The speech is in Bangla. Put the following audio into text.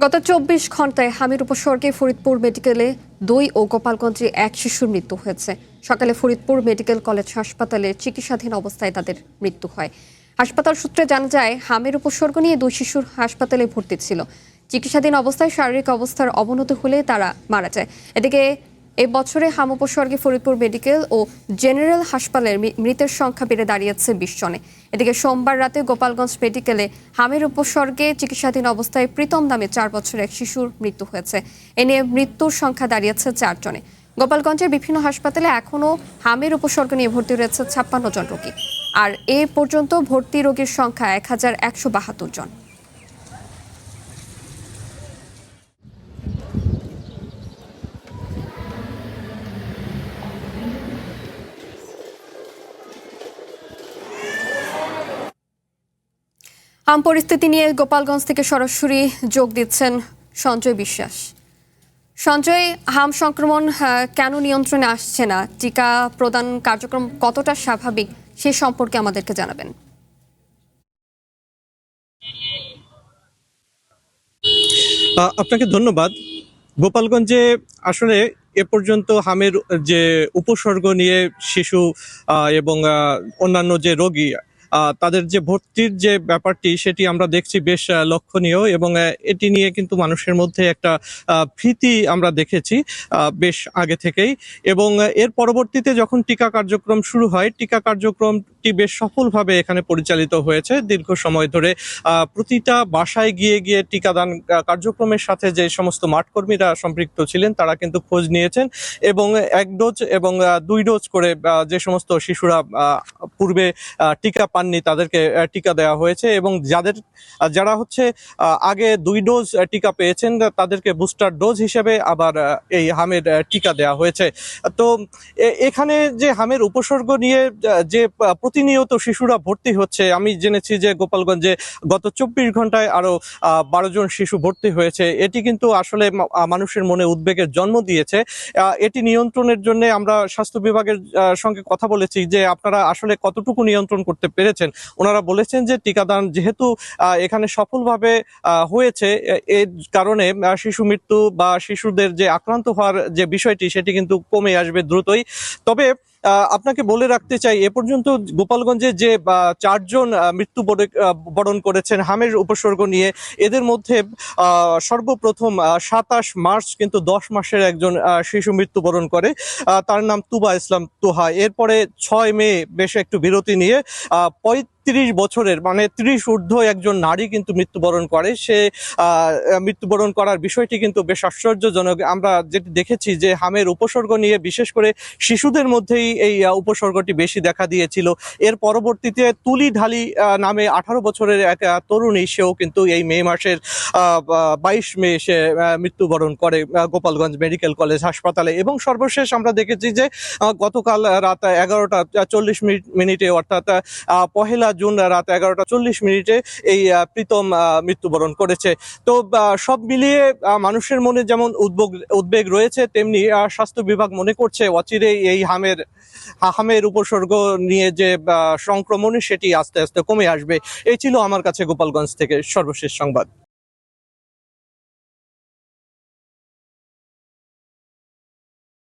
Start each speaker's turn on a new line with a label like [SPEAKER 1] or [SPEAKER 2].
[SPEAKER 1] গত ২৪ ঘন্টায় হামির উপসর্গে ফরিদপুর মেডিকেলে ২ ও গোপালগঞ্জে এক শিশুর মৃত্যু হয়েছে। সকালে ফরিদপুর মেডিকেল কলেজ হাসপাতালে চিকিৎসাধীন অবস্থায় তাদের মৃত্যু হয়। হাসপাতাল সূত্রে জানা যায়, হামির উপসর্গ নিয়ে ২ শিশুর হাসপাতালে ভর্তি ছিল। চিকিৎসাধীন অবস্থায় শারীরিক অবস্থার অবনতি হলে তারা মারা যায়। এদিকে এই বছরে হাম উপসর্গে ফরিদপুর মেডিকেল ও জেনারেল হাসপাতালের মৃতের সংখ্যা বেড়ে দাঁড়িয়েছে ২০ জনে। এদিকে সোমবার রাতে গোপালগঞ্জ মেডিকেলে হামের উপসর্গে চিকিৎসাধীন অবস্থায় প্রীতম নামে ৪ বছরের এক শিশুর মৃত্যু হয়েছে। এ নিয়ে মৃত্যুর সংখ্যা দাঁড়িয়েছে ৪ জনে। গোপালগঞ্জের বিভিন্ন হাসপাতালে এখনও হামের উপসর্গ নিয়ে ভর্তি রয়েছে ৫৬ জন রোগী। আর এ পর্যন্ত ভর্তি রোগীর সংখ্যা ১,১৭২ জন। হাম পরিস্থিতি নিয়ে গোপালগঞ্জ থেকে সরাসরি যোগ দিচ্ছেন সঞ্জয় বিশ্বাস। সঞ্জয়, হাম সংক্রমণ কেন নিয়ন্ত্রণে আসছে না? টিকা প্রদান কার্যক্রম কতটা স্বাভাবিক সে সম্পর্কে আমাদেরকে জানাবেন।
[SPEAKER 2] আপনাকে ধন্যবাদ। গোপালগঞ্জে আসলে এ পর্যন্ত হামের যে উপসর্গ নিয়ে শিশু এবং অন্যান্য যে রোগী তাদের যে ভর্তির যে ব্যাপারটি সেটি আমরা দেখছি বেশ লক্ষণীয়, এবং এটি নিয়ে কিন্তু মানুষের মধ্যে একটা ভীতি আমরা দেখেছি বেশ আগে থেকেই। এবং এর পরবর্তীতে যখন টিকা কার্যক্রম শুরু হয়, টিকা কার্যক্রমটি বেশ সফলভাবে এখানে পরিচালিত হয়েছে। দীর্ঘ সময় ধরে প্রতিটা বাসায় গিয়ে গিয়ে টিকাদান কার্যক্রমের সাথে যে সমস্ত মাঠকর্মীরা সম্পৃক্ত ছিলেন তারা কিন্তু খোঁজ নিয়েছেন, এবং ১ ডোজ এবং ২ ডোজ করে যে সমস্ত শিশুরা পূর্বে টিকা পাননি তাদেরকে টিকা দেওয়া হয়েছে, এবং যারা হচ্ছে আগে ২ ডোজ টিকা পেয়েছেন তাদেরকে বুস্টার ডোজ হিসেবে আবার এই হামের টিকা দেওয়া হয়েছে। তো এখানে যে হামের উপসর্গ নিয়ে যে প্রতিনিয়ত শিশুরা ভর্তি হচ্ছে, আমি জেনেছি যে গোপালগঞ্জে গত ২৪ ঘন্টায় আরো ১২ জন শিশু ভর্তি হয়েছে। এটি কিন্তু আসলে মানুষের মনে উদ্বেগের জন্ম দিয়েছে। এটি নিয়ন্ত্রণের জন্য আমরা স্বাস্থ্য বিভাগের সঙ্গে কথা বলেছি যে আপনারা আসলে কতটুকু নিয়ন্ত্রণ করতে পেরেছেন। ওনারা বলেছেন যে টিকাদান যেহেতু এখানে সফলভাবে হয়েছে, এর কারণে শিশু মৃত্যু বা শিশুদের যে আক্রান্ত হওয়ার যে বিষয়টি সেটি কিন্তু কমে আসবে দ্রুতই। তবে আপনাকে বলে রাখতে চাই, এ পর্যন্ত গোপালগঞ্জে যে ৪ জন মৃত্যুবরণ করেছেন হামের উপসর্গ নিয়ে, এদের মধ্যে সর্বপ্রথম ২৭ মার্চ কিন্তু ১০ মাসের একজন শিশু মৃত্যুবরণ করে। তার নাম তুবা ইসলাম তোহা। এরপরে ৬ মে বেশ একটু বিরতি নিয়ে ৩৫ বছরের মানে ৩০ ঊর্ধ্ব একজন নারী কিন্তু মৃত্যুবরণ করে। সে মৃত্যুবরণ করার বিষয়টি কিন্তু বেশ আশ্চর্যজনক। আমরা যেটি দেখেছি যে হামের উপসর্গ নিয়ে বিশেষ করে শিশুদের মধ্যেই এই উপসর্গটি বেশি দেখা দিয়েছিল। এর পরবর্তীতে তুলি ঢালি নামে ১৮ বছরের এক তরুণী, সেও কিন্তু এই মে মাসের ২২ মে সে মৃত্যুবরণ করে গোপালগঞ্জ মেডিকেল কলেজ হাসপাতালে। এবং সর্বশেষ আমরা দেখেছি যে গতকাল রাত ১১টা ৪০ মিনিটে, অর্থাৎ পহেলা জুন রাত ১১টা ৪০ মিনিটে এই প্রীতম মৃত্যুবরণ করেছে। তো সব মিলিয়ে মানুষের মনে যেমন উদ্বেগ রয়েছে, তেমনি স্বাস্থ্য বিভাগ মনে করছে অচিরেই এই হামের উপসর্গ নিয়ে যে সংক্রমণ সেটি আস্তে আস্তে কমে আসবে। এই ছিল আমার কাছে গোপালগঞ্জ থেকে সর্বশেষ সংবাদ।